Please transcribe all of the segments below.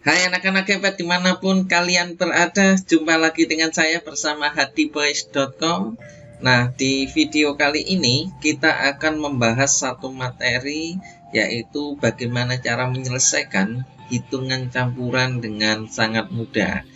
Hai anak-anak hebat dimanapun kalian berada, jumpa lagi dengan saya bersama hatiboys.com. Nah, di video kali ini kita akan membahas satu materi, yaitu bagaimana cara menyelesaikan hitungan campuran dengan sangat mudah.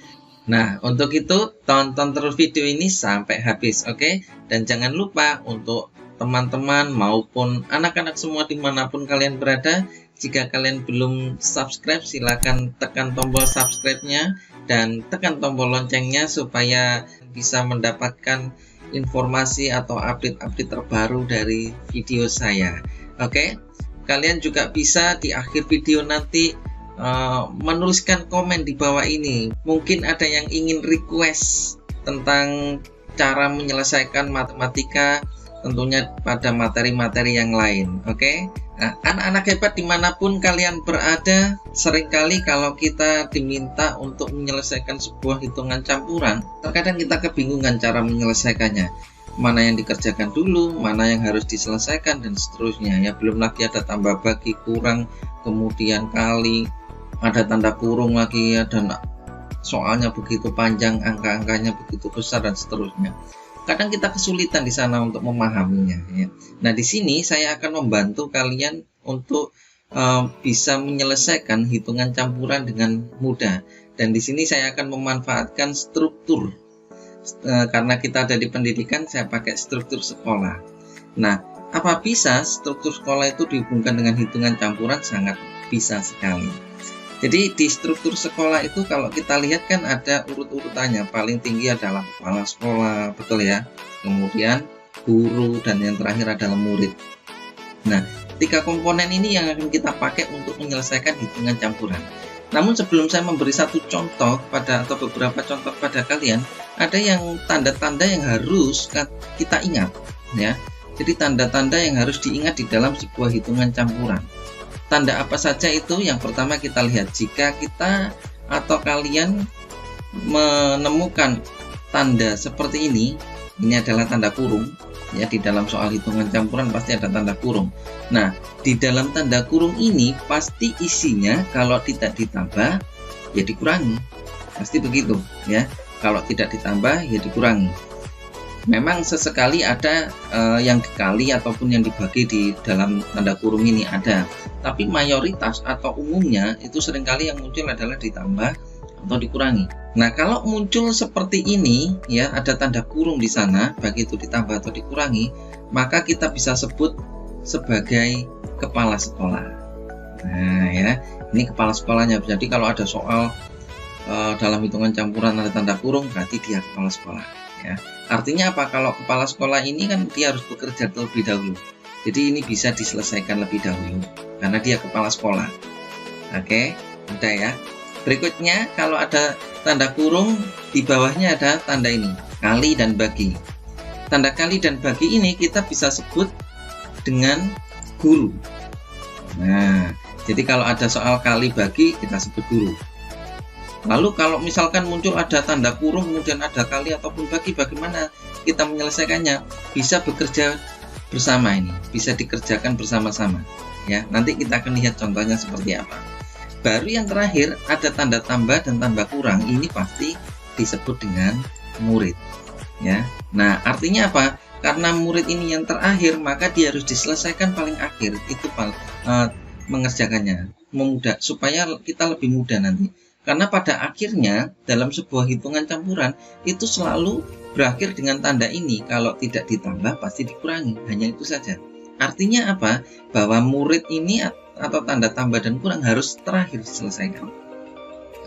Nah, untuk itu tonton terus video ini sampai habis, oke? Dan jangan lupa untuk teman-teman maupun anak-anak semua dimanapun kalian berada, jika kalian belum subscribe, silakan tekan tombol subscribe-nya dan tekan tombol loncengnya supaya bisa mendapatkan informasi atau update-update terbaru dari video saya. Oke, kalian juga bisa di akhir video nanti menuliskan komen di bawah ini. Mungkin ada yang ingin request tentang cara menyelesaikan matematika, tentunya pada materi-materi yang lain. Oke. Nah, anak-anak hebat dimanapun kalian berada, seringkali kalau kita diminta untuk menyelesaikan sebuah hitungan campuran, terkadang kita kebingungan cara menyelesaikannya. Mana yang dikerjakan dulu, mana yang harus diselesaikan, dan seterusnya. Ya, belum lagi ada tambah bagi, kurang, kemudian kali, ada tanda kurung lagi ya, dan soalnya begitu panjang, angka-angkanya begitu besar, dan seterusnya. Kadang kita kesulitan di sana untuk memahaminya. Ya. Nah, di sini saya akan membantu kalian untuk bisa menyelesaikan hitungan campuran dengan mudah. Dan di sini saya akan memanfaatkan struktur. Karena kita ada di pendidikan, saya pakai struktur sekolah. Nah, apa bisa struktur sekolah itu dihubungkan dengan hitungan campuran? Sangat bisa sekali. Jadi di struktur sekolah itu kalau kita lihat kan ada urut-urutannya. Paling tinggi adalah kepala sekolah, betul ya. Kemudian guru, dan yang terakhir adalah murid. Nah, 3 komponen ini yang akan kita pakai untuk menyelesaikan hitungan campuran. Namun sebelum saya memberi satu contoh atau beberapa contoh pada kalian, ada yang tanda-tanda yang harus kita ingat ya. Jadi tanda-tanda yang harus diingat di dalam sebuah hitungan campuran. Tanda apa saja itu? Yang pertama kita lihat, jika kita atau kalian menemukan tanda seperti ini adalah tanda kurung ya. Di dalam soal hitungan campuran pasti ada tanda kurung. Nah, di dalam tanda kurung ini pasti isinya kalau tidak ditambah ya dikurangi, pasti begitu ya. Kalau tidak ditambah ya dikurangi. Memang sesekali ada yang dikali ataupun yang dibagi di dalam tanda kurung ini ada, tapi mayoritas atau umumnya itu seringkali yang muncul adalah ditambah atau dikurangi. Nah, kalau muncul seperti ini ya, ada tanda kurung di sana, baik itu ditambah atau dikurangi, maka kita bisa sebut sebagai kepala sekolah. Nah ya, ini kepala sekolahnya. Jadi kalau ada soal dalam hitungan campuran ada tanda kurung, berarti dia kepala sekolah ya. Artinya apa? Kalau kepala sekolah ini kan dia harus bekerja terlebih dahulu. Jadi ini bisa diselesaikan lebih dahulu karena dia kepala sekolah. Oke, mudah ya. Berikutnya kalau ada tanda kurung, di bawahnya ada tanda ini, kali dan bagi. Tanda kali dan bagi ini kita bisa sebut dengan guru. Nah, jadi kalau ada soal kali bagi kita sebut guru. Lalu kalau misalkan muncul ada tanda kurung kemudian ada kali ataupun bagi, bagaimana kita menyelesaikannya? Bisa bekerja bersama ini, bisa dikerjakan bersama-sama ya. Nanti kita akan lihat contohnya seperti apa. Baru yang terakhir ada tanda tambah dan tambah kurang, ini pasti disebut dengan murid ya. Nah, artinya apa? Karena murid ini yang terakhir, maka dia harus diselesaikan paling akhir. Itu mengerjakannya memudah supaya kita lebih mudah nanti. Karena pada akhirnya dalam sebuah hitungan campuran itu selalu berakhir dengan tanda ini. Kalau tidak ditambah pasti dikurangi. Hanya itu saja. Artinya apa? Bahwa murid ini atau tanda tambah dan kurang harus terakhir diselesaikan.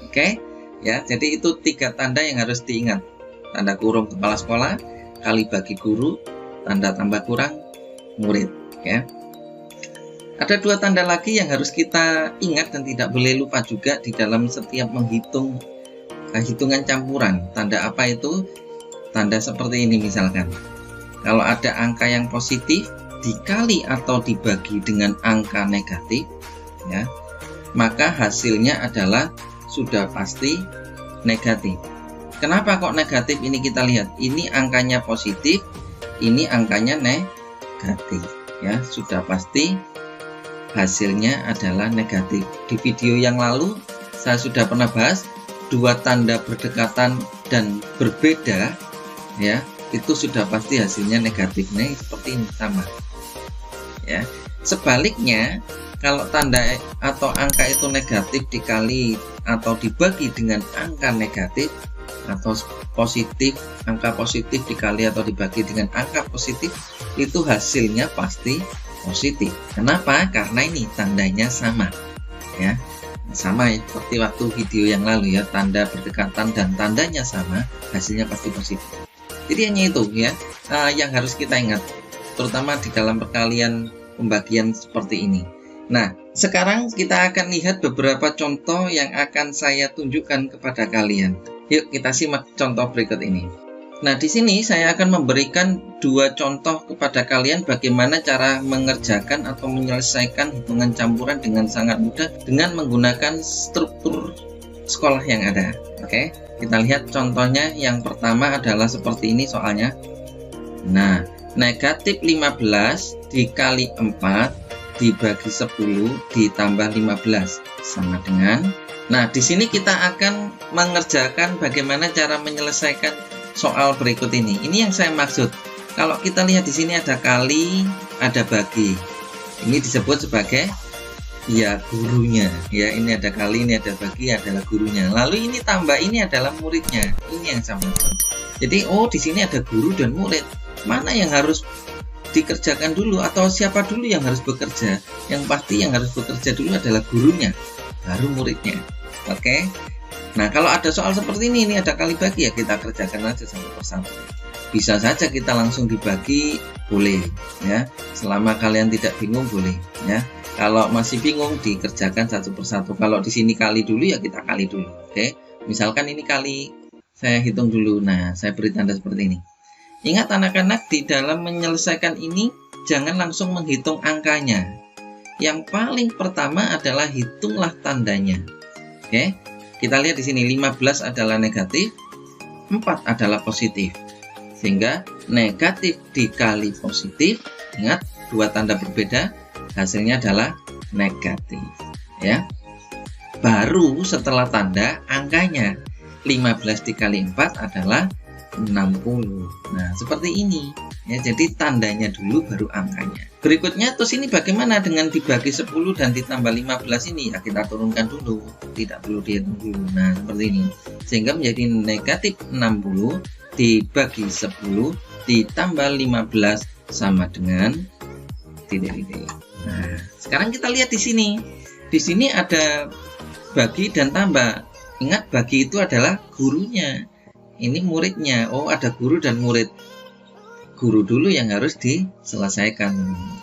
Oke? Ya, jadi itu 3 tanda yang harus diingat. Tanda kurung kepala sekolah, kali bagi guru, tanda tambah kurang murid ya. Ada 2 tanda lagi yang harus kita ingat dan tidak boleh lupa juga di dalam setiap menghitung hitungan campuran. Tanda apa itu? Tanda seperti ini misalkan. Kalau ada angka yang positif dikali atau dibagi dengan angka negatif ya, maka hasilnya adalah sudah pasti negatif. Kenapa kok negatif? Ini kita lihat. Ini angkanya positif, ini angkanya negatif ya, sudah pasti hasilnya adalah negatif. Di video yang lalu saya sudah pernah bahas, dua tanda berdekatan dan berbeda ya, itu sudah pasti hasilnya negatif. Nah, seperti ini sama ya. Sebaliknya, kalau tanda atau angka itu negatif dikali atau dibagi dengan angka negatif atau positif, angka positif dikali atau dibagi dengan angka positif, itu hasilnya pasti positif. Kenapa? Karena ini tandanya sama ya, sama ya, seperti waktu video yang lalu ya, tanda berdekatan dan tandanya sama, hasilnya pasti positif. Jadi hanya itu ya yang harus kita ingat, terutama di dalam perkalian pembagian seperti ini. Nah, sekarang kita akan lihat beberapa contoh yang akan saya tunjukkan kepada kalian. Yuk kita simak contoh berikut ini. Nah, di sini saya akan memberikan dua contoh kepada kalian bagaimana cara mengerjakan atau menyelesaikan hitungan campuran dengan sangat mudah dengan menggunakan struktur sekolah yang ada. Oke, kita lihat contohnya. Yang pertama adalah seperti ini soalnya. Nah, negatif 15 dikali 4 dibagi 10 ditambah 15 sama dengan. Nah, di sini kita akan mengerjakan bagaimana cara menyelesaikan soal berikut ini. Ini yang saya maksud. Kalau kita lihat di sini ada kali, ada bagi. Ini disebut sebagai ya gurunya. Ya, ini ada kali, ini ada bagi, adalah gurunya. Lalu ini tambah, ini adalah muridnya. Ini yang saya maksud. Jadi, di sini ada guru dan murid. Mana yang harus dikerjakan dulu atau siapa dulu yang harus bekerja? Yang pasti yang harus bekerja dulu adalah gurunya, baru muridnya. Oke. Nah, kalau ada soal seperti ini ada kali bagi, ya kita kerjakan aja satu persatu. Bisa saja kita langsung dibagi, boleh ya. Selama kalian tidak bingung boleh ya. Kalau masih bingung dikerjakan satu persatu. Kalau di sini kali dulu ya kita kali dulu. Oke. Misalkan ini kali, saya hitung dulu. Nah, saya beri tanda seperti ini. Ingat anak-anak, di dalam menyelesaikan ini jangan langsung menghitung angkanya. Yang paling pertama adalah hitunglah tandanya. Oke, kita lihat di sini 15 adalah negatif, 4 adalah positif. Sehingga negatif dikali positif, ingat dua tanda berbeda, hasilnya adalah negatif. Ya. Baru setelah tanda angkanya, 15 dikali 4 adalah 60. Nah, seperti ini ya, jadi tandanya dulu baru angkanya. Berikutnya terus ini bagaimana dengan dibagi 10 dan ditambah 15 ini? Ya kita turunkan dulu, tidak perlu dihitung dulu. Nah, seperti ini. Sehingga menjadi negatif 60 dibagi 10 ditambah 15 sama dengan titik-titik. Nah, sekarang kita lihat di sini. Di sini ada bagi dan tambah. Ingat, bagi itu adalah gurunya. Ini muridnya. Ada guru dan murid. Guru dulu yang harus diselesaikan.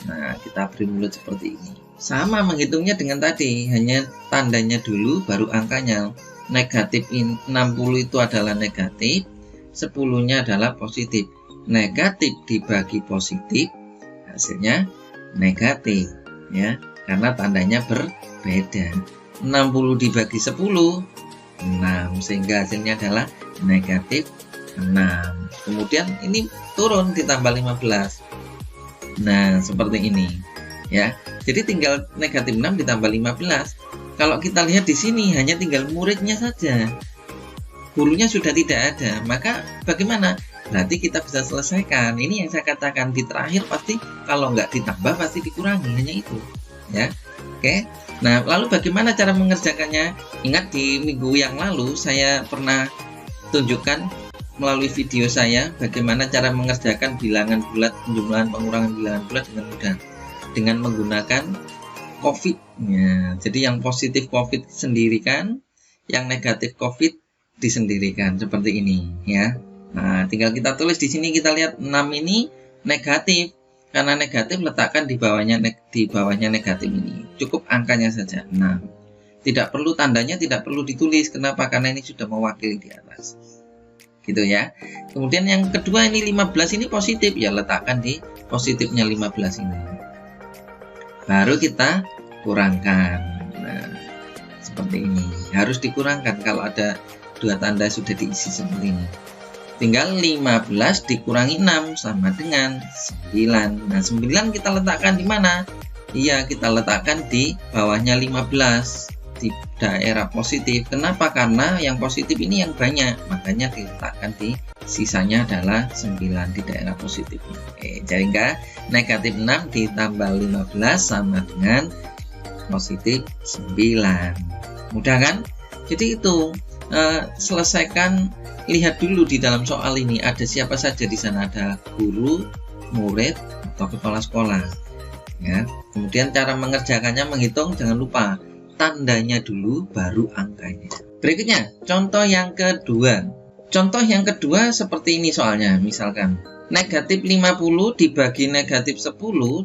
Nah, kita beri mulut seperti ini. Sama menghitungnya dengan tadi, hanya tandanya dulu baru angkanya. Negatif 60 itu adalah negatif, 10-nya adalah positif. Negatif dibagi positif, hasilnya negatif ya, karena tandanya berbeda. 60 dibagi 10, 6, sehingga hasilnya adalah negatif 6. Kemudian ini turun ditambah 15. Nah, seperti ini ya. Jadi tinggal negatif 6 ditambah 15. Kalau kita lihat di sini hanya tinggal muridnya saja. Gurunya sudah tidak ada. Maka bagaimana? Berarti kita bisa selesaikan. Ini yang saya katakan, di terakhir pasti kalau nggak ditambah pasti dikurangi, hanya itu ya. Oke. Nah, lalu bagaimana cara mengerjakannya? Ingat di minggu yang lalu saya pernah tunjukkan melalui video saya bagaimana cara mengerjakan bilangan bulat, penjumlahan pengurangan bilangan bulat dengan mudah dengan menggunakan COVID. Ya, jadi yang positif COVID sendirikan, yang negatif COVID disendirikan seperti ini ya. Nah, tinggal kita tulis di sini, kita lihat 6 ini negatif. Karena negatif letakkan di bawahnya negatif ini. Cukup angkanya saja 6. Tidak perlu tandanya, tidak perlu ditulis. Kenapa? Karena ini sudah mewakili di atas. Gitu ya. Kemudian yang kedua ini 15 ini positif, ya letakkan di positifnya 15 ini. Baru kita kurangkan. Nah, seperti ini. Harus dikurangkan kalau ada dua tanda sudah diisi seperti ini. Tinggal 15 dikurangi 6 sama dengan 9. Nah, 9 kita letakkan di mana? Iya, kita letakkan di bawahnya 15. daerah positif. Kenapa? Karena yang positif ini yang banyak, makanya diletakkan di sisanya adalah 9 di daerah positif. Oke, jadi enggak, negatif 6 ditambah 15 sama dengan positif 9. Mudah kan? Jadi itu selesaikan, lihat dulu di dalam soal ini ada siapa saja di sana, ada guru, murid, atau kepala sekolah. Ya, kemudian cara mengerjakannya menghitung, jangan lupa tandanya dulu baru angkanya. Berikutnya, contoh yang kedua. Contoh yang kedua seperti ini soalnya, misalkan negatif 50 dibagi negatif 10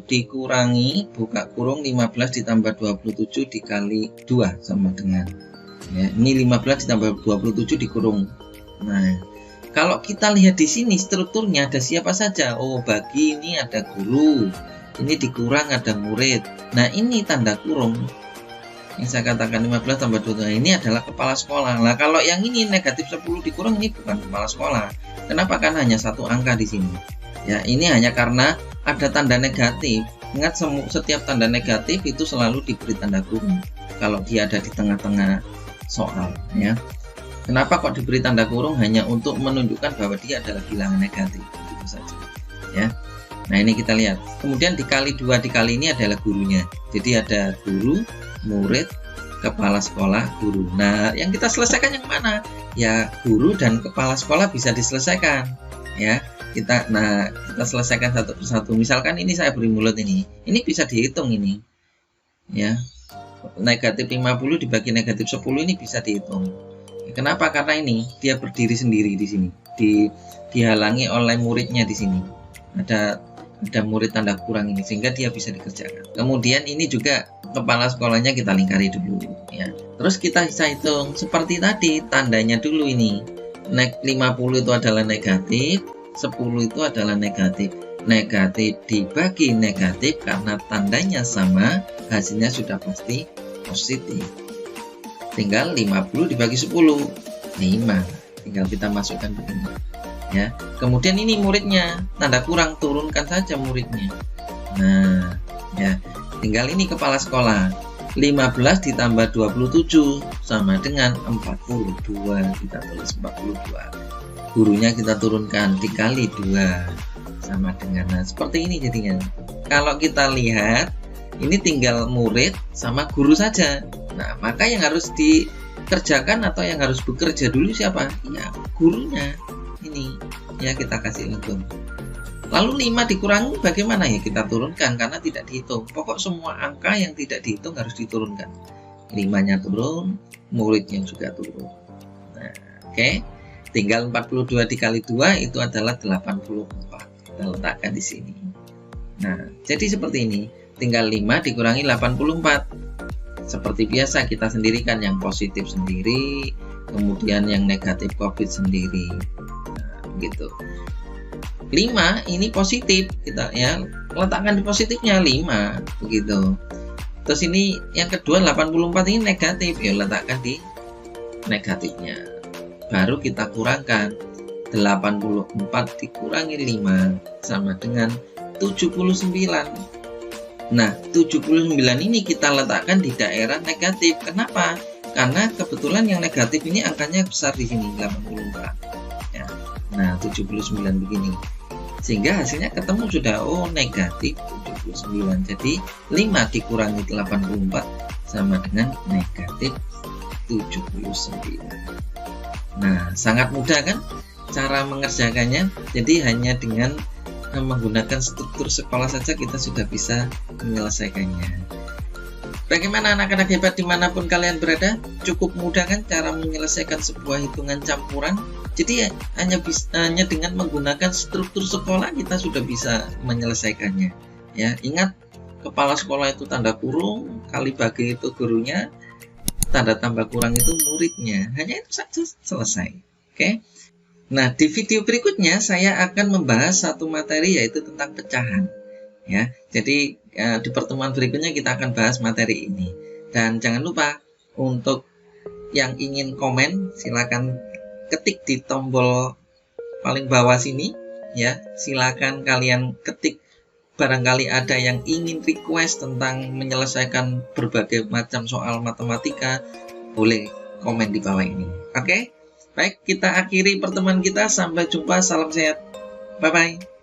dikurangi buka kurung 15 ditambah 27 dikali 2 sama dengan, ya, ini 15 ditambah 27 dikurung. Nah, kalau kita lihat di sini strukturnya ada siapa saja? Oh, bagi ini ada guru, ini dikurang ada murid. Nah, ini tanda kurung yang saya katakan 15 tambah 2 ini adalah kepala sekolah. Nah, kalau yang ini negatif 10 dikurang ini bukan kepala sekolah. Kenapa? Kan hanya satu angka di sini. Ya, ini hanya karena ada tanda negatif. Ingat, setiap tanda negatif itu selalu diberi tanda kurung kalau dia ada di tengah-tengah soal, ya. Kenapa kok diberi tanda kurung? Hanya untuk menunjukkan bahwa dia adalah bilangan negatif, itu saja, ya. Nah, ini kita lihat. Kemudian dikali 2 dikali ini adalah gurunya. Jadi ada guru, murid, kepala sekolah, guru. Nah, yang kita selesaikan yang mana? Ya, guru dan kepala sekolah bisa diselesaikan, ya. Kita selesaikan satu persatu. Misalkan ini saya beri mulut ini bisa dihitung ini, ya. Negatif 50 dibagi negatif 10 ini bisa dihitung. Kenapa? Karena ini dia berdiri sendiri di sini, dihalangi oleh muridnya di sini. Ada murid tanda kurang ini sehingga dia bisa dikerjakan. Kemudian ini juga kepala sekolahnya kita lingkari dulu, ya. Terus kita bisa hitung seperti tadi, tandanya dulu ini. 50 itu adalah negatif, 10 itu adalah negatif. Negatif dibagi negatif karena tandanya sama, hasilnya sudah pasti positif. Tinggal 50 dibagi 10, 5. Tinggal kita masukkan begini, ya. Kemudian ini muridnya, tanda kurang, turunkan saja muridnya. Nah, ya, tinggal ini kepala sekolah. 15 ditambah 27 sama dengan 42. Kita tulis 42. Gurunya kita turunkan dikali 2 sama dengan, nah, seperti ini jadinya. Kalau kita lihat ini tinggal murid sama guru saja. Nah, maka yang harus dikerjakan atau yang harus bekerja dulu siapa? Ya, gurunya. Ini, ya, kita kasih lengkung. Lalu 5 dikurangi bagaimana? Ya, kita turunkan karena tidak dihitung. Pokok semua angka yang tidak dihitung harus diturunkan. 5-nya turun, muridnya juga turun. Nah, oke. Tinggal 42 dikali 2 itu adalah 84. Kita letakkan di sini. Nah, jadi seperti ini. Tinggal 5 dikurangi 84. Seperti biasa kita sendirikan, yang positif sendiri, kemudian yang negatif COVID sendiri. Nah, begitu. 5 ini positif, kita, ya, letakkan di positifnya 5, begitu. Terus ini yang kedua 84 ini negatif, ya, letakkan di negatifnya. Baru kita kurangkan. 84 dikurangi 5 sama dengan 79. Nah, 79 ini kita letakkan di daerah negatif. Kenapa? Karena kebetulan yang negatif ini angkanya besar di sini, 84. Ya. Nah, 79 begini. Sehingga hasilnya ketemu sudah, oh, negatif 79. Jadi 5 dikurangi 84 sama dengan negatif 79. Nah, sangat mudah kan cara mengerjakannya. Jadi hanya dengan menggunakan struktur sekolah saja kita sudah bisa menyelesaikannya. Bagaimana anak-anak hebat dimanapun kalian berada? Cukup mudah kan cara menyelesaikan sebuah hitungan campuran? Jadi hanya dengan menggunakan struktur sekolah kita sudah bisa menyelesaikannya. Ya, ingat, kepala sekolah itu tanda kurung, kali bagi itu gurunya, tanda tambah kurang itu muridnya. Hanya itu saja, selesai. Oke. Nah, di video berikutnya saya akan membahas satu materi, yaitu tentang pecahan. Ya, jadi di pertemuan berikutnya kita akan bahas materi ini. Dan jangan lupa untuk yang ingin komen silakan ketik di tombol paling bawah sini, ya. Silakan kalian ketik, barangkali ada yang ingin request tentang menyelesaikan berbagai macam soal matematika, boleh komen di bawah ini. Oke, baik, kita akhiri pertemuan kita. Sampai jumpa, salam sehat, bye bye.